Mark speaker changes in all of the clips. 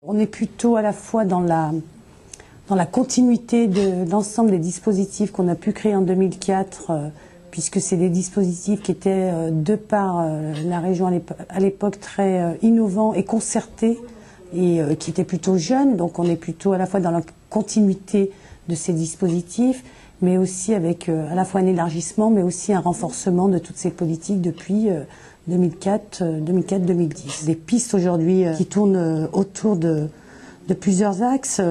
Speaker 1: On est plutôt à la fois dans la continuité de l'ensemble des dispositifs qu'on a pu créer en 2004, puisque c'est des dispositifs qui étaient, de par la région à l'époque, très innovants et concertés, et qui étaient plutôt jeunes. Donc on est plutôt à la fois dans la continuité de ces dispositifs, mais aussi avec à la fois un élargissement, mais aussi un renforcement de toutes ces politiques depuis 2004-2010. Des pistes aujourd'hui qui tournent autour de plusieurs axes.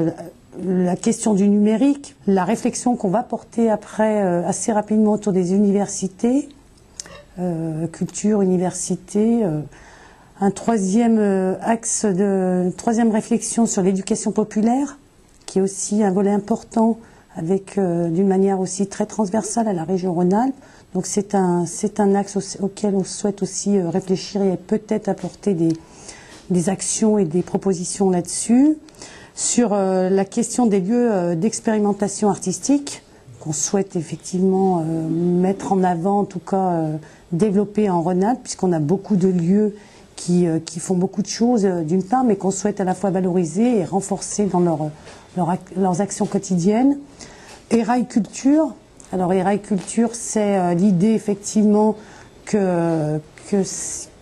Speaker 1: La question du numérique, la réflexion qu'on va porter après assez rapidement autour des universités, culture, université. Un troisième axe troisième réflexion sur l'éducation populaire, qui est aussi un volet important, avec d'une manière aussi très transversale à la région Rhône-Alpes. Donc c'est un axe auquel on souhaite aussi réfléchir et peut-être apporter des actions et des propositions là-dessus. Sur la question des lieux d'expérimentation artistique, qu'on souhaite effectivement mettre en avant, en tout cas développer en Rhône-Alpes, puisqu'on a beaucoup de lieux qui font beaucoup de choses d'une part, mais qu'on souhaite à la fois valoriser et renforcer dans leurs actions quotidiennes. Erail Culture. Alors Erail Culture, c'est l'idée effectivement que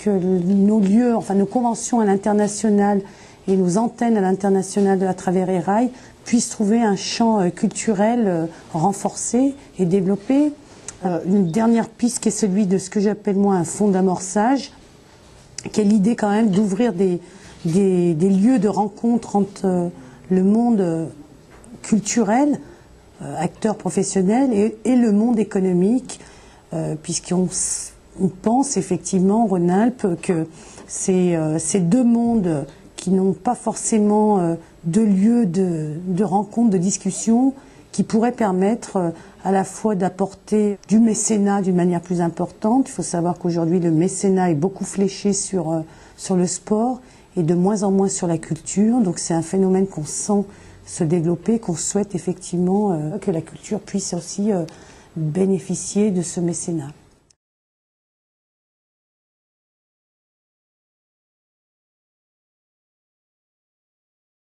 Speaker 1: nos lieux, enfin nos conventions à l'international et nos antennes à l'international à travers Erail puissent trouver un champ culturel renforcé et développé. Une dernière piste qui est celui de ce que j'appelle moi un fonds d'amorçage, qui est l'idée quand même d'ouvrir des lieux de rencontre entre le monde culturel, acteurs professionnels, et le monde économique, puisqu'on pense effectivement en Rhône-Alpes que ces deux mondes qui n'ont pas forcément de lieu de rencontre, de discussion, qui pourraient permettre à la fois d'apporter du mécénat d'une manière plus importante. Il faut savoir qu'aujourd'hui le mécénat est beaucoup fléché sur le sport et de moins en moins sur la culture. Donc c'est un phénomène qu'on sent se développer, qu'on souhaite effectivement que la culture puisse aussi bénéficier de ce mécénat.